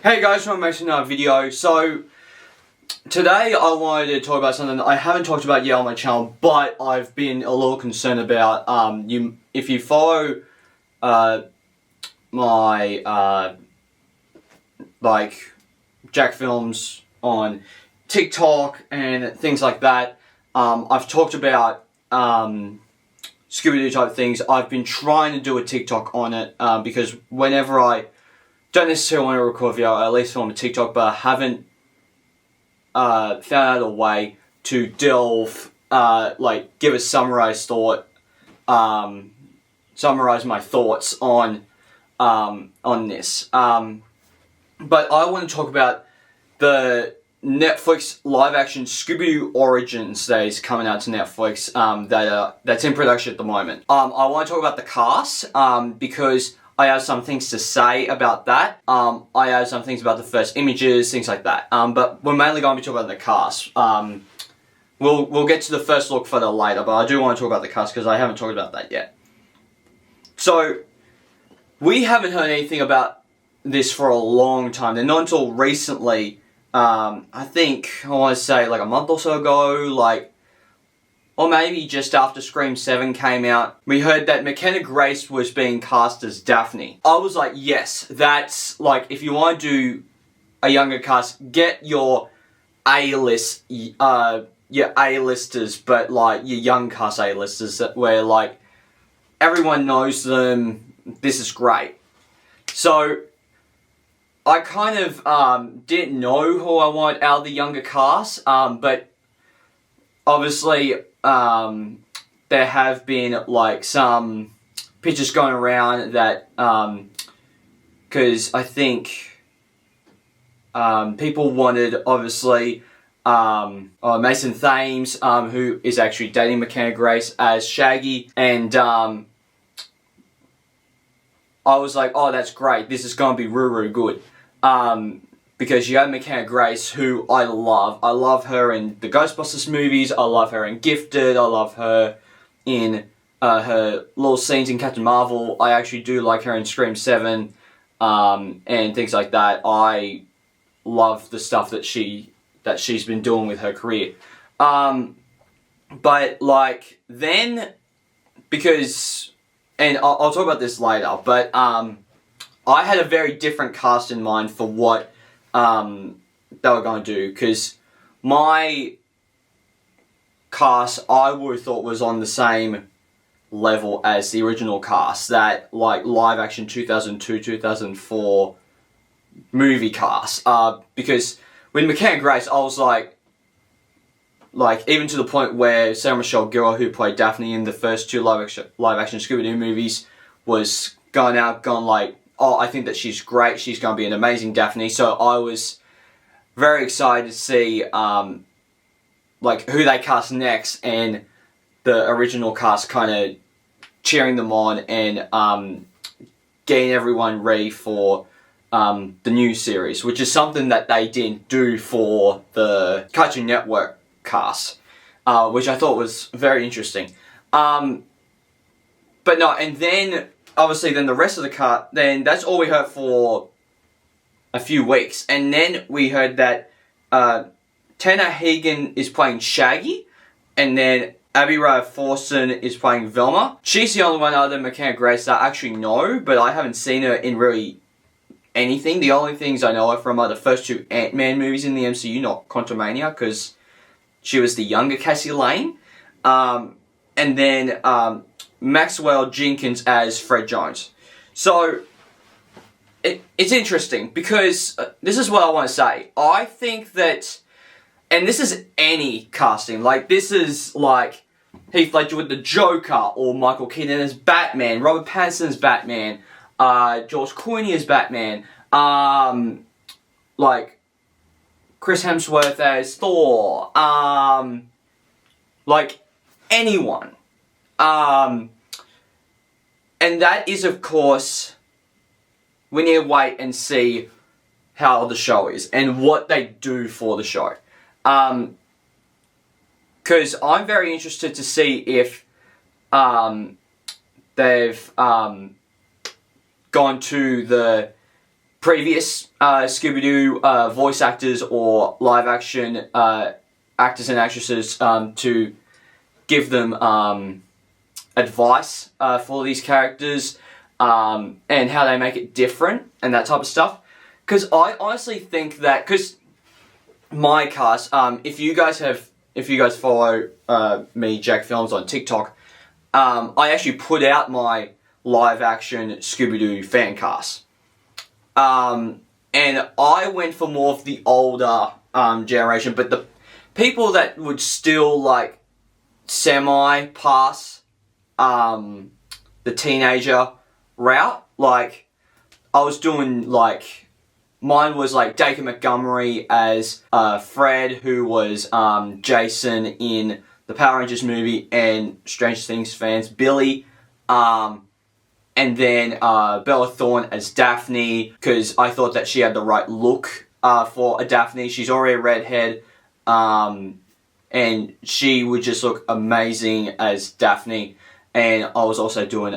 Hey guys, I'm making another video. So today I wanted to talk about something that I haven't talked about yet on my channel, but I've been a little concerned about. If you follow my like Jack Films on TikTok and things like that, I've talked about Scooby Doo type things. I've been trying to do a TikTok on it because whenever I don't necessarily want to record a video, I at least film a TikTok, but I haven't found out a way to delve, give a summarized thought, summarize my thoughts on this. But I want to talk about the Netflix live-action Scooby Doo Origins that is coming out to Netflix, that's in production at the moment. I want to talk about the cast, because I have some things to say about that. I have some things about the first images, things like that. But we're mainly going to be talking about the cast. We'll get to the first look further later, but I do want to talk about the cast because I haven't talked about that yet. So, we haven't heard anything about this for a long time. And not until recently, I think, I want to say like a month or so ago, or maybe just after Scream 7 came out, we heard that McKenna Grace was being cast as Daphne. I was like, yes, that's, if you want to do a younger cast, get your A-list, your A-listers, but, your young cast A-listers, where, everyone knows them, this is great. So, I kind of, didn't know who I wanted out of the younger cast, but obviously, there have been, some pictures going around that, because I think, people wanted, obviously, Mason Thames, who is actually dating McKenna Grace, as Shaggy, and, I was like, oh, that's great, this is gonna be real good, because you have McKenna Grace, who I love. I love her in the Ghostbusters movies. I love her in Gifted. I love her in her little scenes in Captain Marvel. I actually do like her in Scream 7 and things like that. I love the stuff that she's been doing with her career. But then, because, and I'll talk about this later, but I had a very different cast in mind for what they were going to do, because my cast I would have thought was on the same level as the original cast, that live action 2002-2004 movie cast, because with McKenna Grace I was like even to the point where Sarah Michelle Gellar, who played Daphne in the first two live action Scooby Doo movies, was going, oh, I think that she's great, she's going to be an amazing Daphne. So I was very excited to see, who they cast next, and the original cast kind of cheering them on and getting everyone ready for the new series, which is something that they didn't do for the Cartoon Network cast, which I thought was very interesting. But no, and then obviously, then the rest of the cast, then that's all we heard for a few weeks. And then we heard that Tanner Hagen is playing Shaggy, and then Abby Raya Forson is playing Velma. She's the only one other than McKenna Grace that I actually know, but I haven't seen her in really anything. The only things I know her from are the first two Ant-Man movies in the MCU, not Quantumania, because she was the younger Cassie Lane. And then Maxwell Jenkins as Fred Jones. So, it's interesting, because this is what I want to say. I think that, and this is any casting, this is Heath Ledger with the Joker, or Michael Keaton as Batman, Robert Pattinson as Batman, George Clooney as Batman, Chris Hemsworth as Thor, anyone. And that is, of course, we need to wait and see how the show is and what they do for the show. Because I'm very interested to see if they've gone to the previous Scooby Doo voice actors or live action actors and actresses to give them advice for these characters and how they make it different and that type of stuff. Because I honestly think that, because my cast, if you guys follow me, Jack Films, on TikTok, I actually put out my live action Scooby Doo fan cast. And I went for more of the older generation, but the people that would still like semi-pass the teenager route, like I was doing like, mine was like Dacre Montgomery as Fred, who was Jason in the Power Rangers movie and Stranger Things fans, Billy, and then Bella Thorne as Daphne, because I thought that she had the right look for a Daphne. She's already a redhead, and she would just look amazing as Daphne. And I was also doing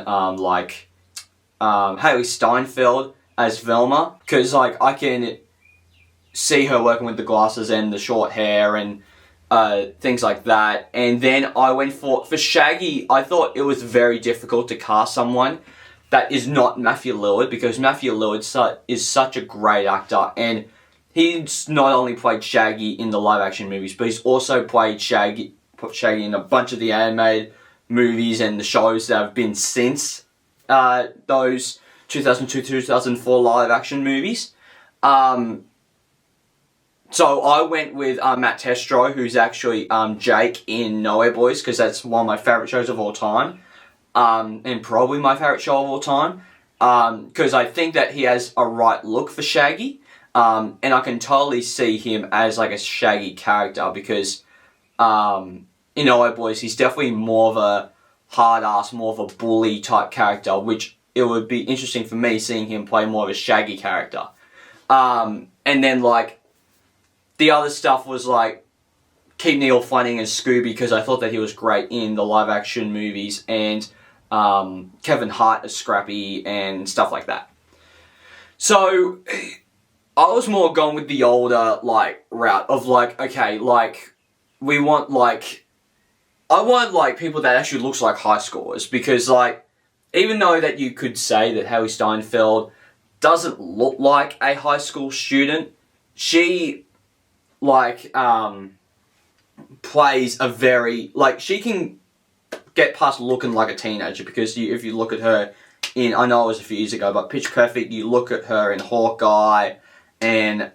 Haley Steinfeld as Velma, because like I can see her working with the glasses and the short hair and things like that. And then I went for Shaggy. I thought it was very difficult to cast someone that is not Matthew Lillard, because Matthew Lillard is such a great actor, and he's not only played Shaggy in the live action movies, but he's also played Shaggy in a bunch of the animated movies and the shows that have been since those 2002-2004 live action movies. So I went with Matt Testro, who's actually Jake in Nowhere Boys, because that's one of my favourite shows of all time, and probably my favourite show of all time, because I think that he has a right look for Shaggy, and I can totally see him as like a Shaggy character, because in Nowhere Boys he's definitely more of a hard ass, more of a bully type character, which it would be interesting for me seeing him play more of a Shaggy character. And then like the other stuff was like Keep Neil Finding as Scooby, because I thought that he was great in the live action movies, and Kevin Hart as Scrappy and stuff like that. So I was more going with the older like route of like, okay, like we want like, I want like people that actually looks like high schoolers, because like even though that you could say that Haley Steinfeld doesn't look like a high school student, she like plays a very, like, she can get past looking like a teenager, because if you look at her in, I know it was a few years ago, but Pitch Perfect, you look at her in Hawkeye and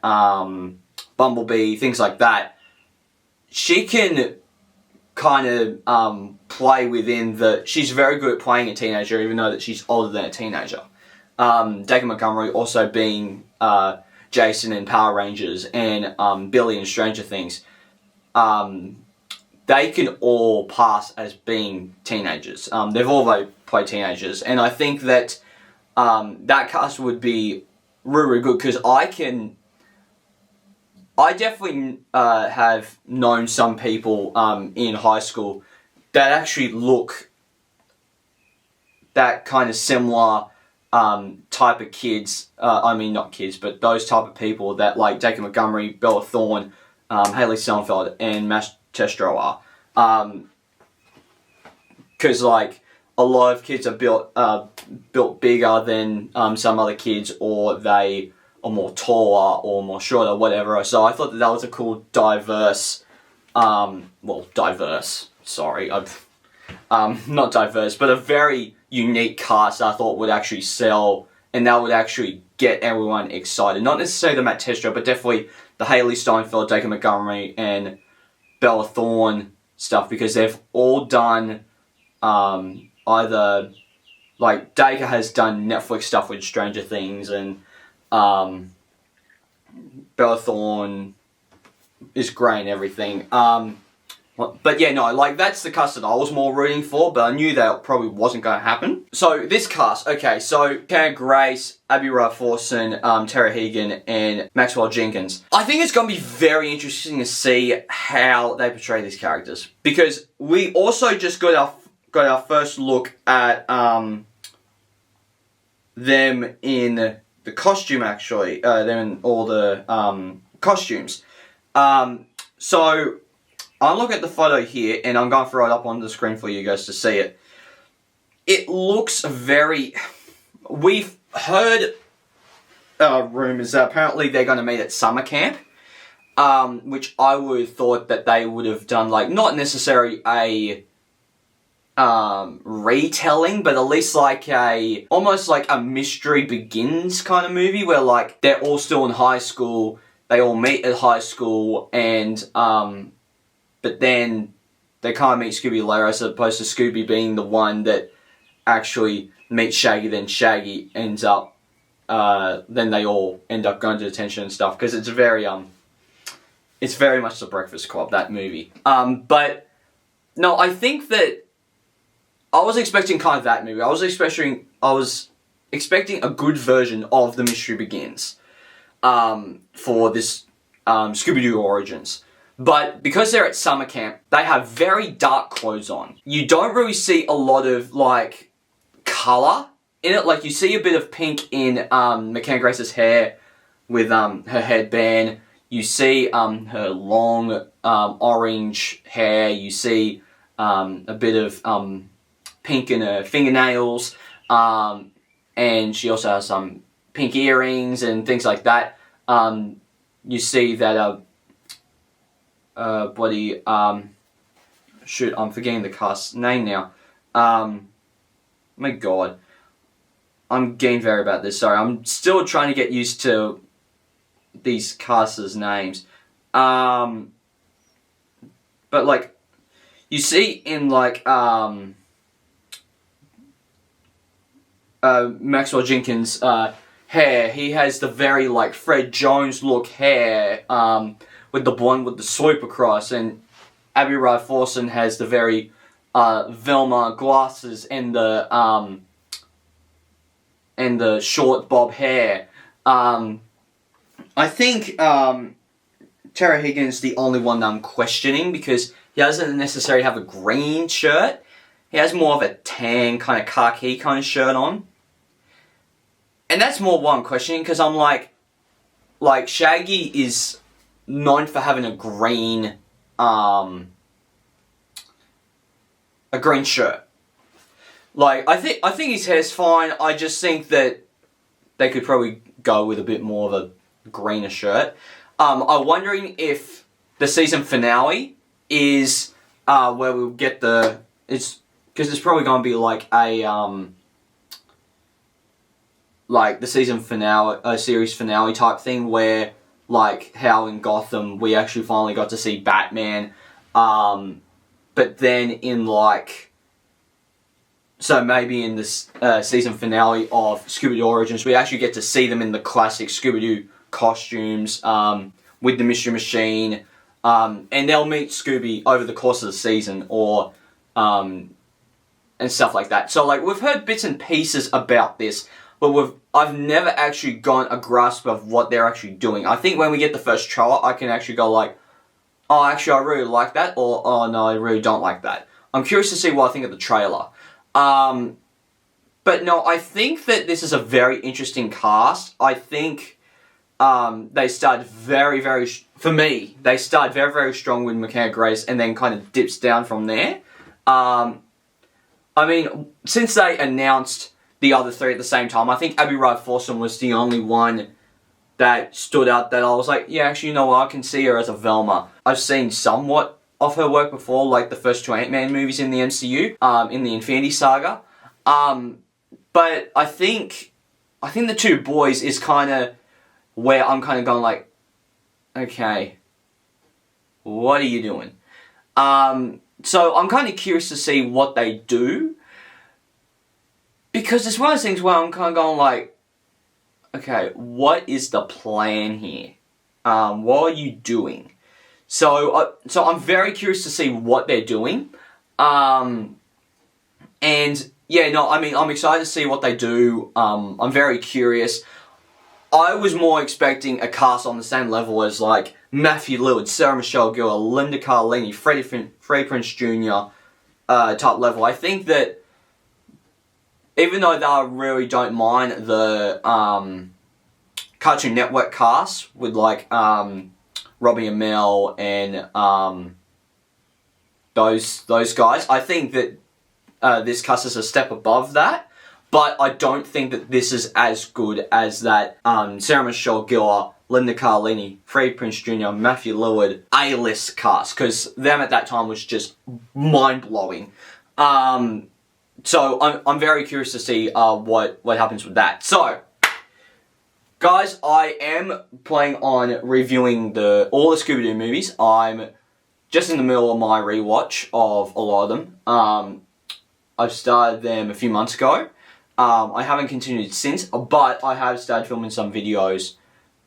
Bumblebee, things like that, she can kind of play within the, she's very good at playing a teenager, even though that she's older than a teenager. Dacre Montgomery also being Jason in Power Rangers, and Billy in Stranger Things. They can all pass as being teenagers. They've all played teenagers, and I think that that cast would be really, really good, because I definitely have known some people in high school that actually look that kind of similar type of kids. I mean, not kids, but those type of people that like Dacre Montgomery, Bella Thorne, Haley Steinfeld, and Matt Testro are. Because like a lot of kids are built bigger than some other kids, or they are more taller or more shorter, whatever. So I thought that was a cool diverse, sorry, not diverse, but a very unique cast I thought would actually sell, and that would actually get everyone excited. Not necessarily the Matt Testro, but definitely the Haley Steinfeld, Dacre Montgomery, and Bella Thorne stuff, because they've all done either, like, Dacre has done Netflix stuff with Stranger Things, and Bella Thorne is great and everything. But yeah, no, like, that's the cast that I was more rooting for, but I knew that probably wasn't going to happen. So, this cast, okay, so Karen Grace, Abby Forson, Tara Hegan, and Maxwell Jenkins. I think it's going to be very interesting to see how they portray these characters, because we also just got our first look at them in the costume actually, then all the costumes. So I'll look at the photo here, and I'm going to throw it up on the screen for you guys to see it. It looks very... We've heard rumours that apparently they're going to meet at summer camp, which I would have thought that they would have done, like, not necessarily a retelling, but at least like almost like a Mystery Begins kind of movie, where like they're all still in high school, they all meet at high school, and but then they kind of meet Scooby later, as opposed to Scooby being the one that actually meets Shaggy, then Shaggy ends up, then they all end up going to detention and stuff, because it's very much the Breakfast Club, that movie. But no, I think that I was expecting kind of that movie. I was expecting a good version of The Mystery Begins for this Scooby Doo Origins. But because they're at summer camp, they have very dark clothes on. You don't really see a lot of, like, colour in it. Like, you see a bit of pink in McKenna Grace's hair with her headband. You see her long orange hair. You see a bit of pink in her fingernails. And she also has some pink earrings and things like that. You see that... shoot, I'm forgetting the cast's name now. My god. I'm getting very bad at this, sorry. I'm still trying to get used to these cast's names. But, like, you see in, like, Maxwell Jenkins' hair, he has the very, like, Fred Jones look hair, with the blonde with the swoop across, and Abby Rye Forson has the very Velma glasses and the short bob hair. I think Tara Higgins is the only one that I'm questioning, because he doesn't necessarily have a green shirt. He has more of a tan, kind of khaki kind of shirt on. And that's more what I'm questioning, because I'm like Shaggy is known for having a green shirt. Like, I think his hair's fine. I just think that they could probably go with a bit more of a greener shirt. I'm wondering if the season finale is where we'll get because it's probably going to be like a like the season finale, series finale type thing, where like how in Gotham we actually finally got to see Batman, but then in like, so maybe in this season finale of Scooby Doo Origins we actually get to see them in the classic Scooby Doo costumes with the Mystery Machine, and they'll meet Scooby over the course of the season, or and stuff like that. So like, we've heard bits and pieces about this, but I've never actually gotten a grasp of what they're actually doing. I think when we get the first trailer, I can actually go like, oh, actually I really like that, or oh no, I really don't like that. I'm curious to see what I think of the trailer. But no, I think that this is a very interesting cast. I think they started for me, they started very, very strong with McKenna Grace, and then kind of dips down from there. I mean, since they announced the other three at the same time, I think Abby Rye Forson was the only one that stood out that I was like, yeah, actually, you know what, I can see her as a Velma. I've seen somewhat of her work before, like the first two Ant-Man movies in the MCU, in the Infinity Saga. But I think the two boys is kind of where I'm kind of going like, okay, what are you doing? So I'm kind of curious to see what they do, because it's one of those things where I'm kind of going like, okay, what is the plan here? What are you doing? So I'm very curious to see what they're doing. And yeah, no, I mean, I'm excited to see what they do. I'm very curious. I was more expecting a cast on the same level as like Matthew Lillard, Sarah Michelle Gellar, Linda Cardellini, Freddie Prinze Jr. Type level. I think that even though they really don't mind the Cartoon Network cast with like Robbie Amell and those guys. I think that this cast is a step above that, but I don't think that this is as good as that Sarah Michelle Gellar, Linda Cardellini, Freddie Prinze Jr., Matthew Lillard A-list cast, because them at that time was just mind-blowing. So I'm very curious to see what happens with that. So, guys, I am planning on reviewing all the Scooby Doo movies. I'm just in the middle of my rewatch of a lot of them. I've started them a few months ago. I haven't continued since, but I have started filming some videos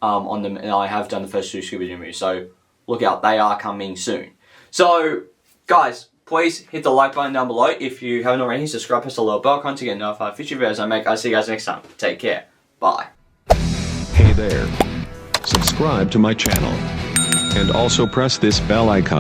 on them, and I have done the first 2 Scooby Doo movies, so look out, they are coming soon. So, guys, please hit the like button down below. If you haven't already, subscribe, press the little bell icon to get notified of future videos I make. I'll see you guys next time. Take care. Bye. Hey there. Subscribe to my channel. And also press this bell icon.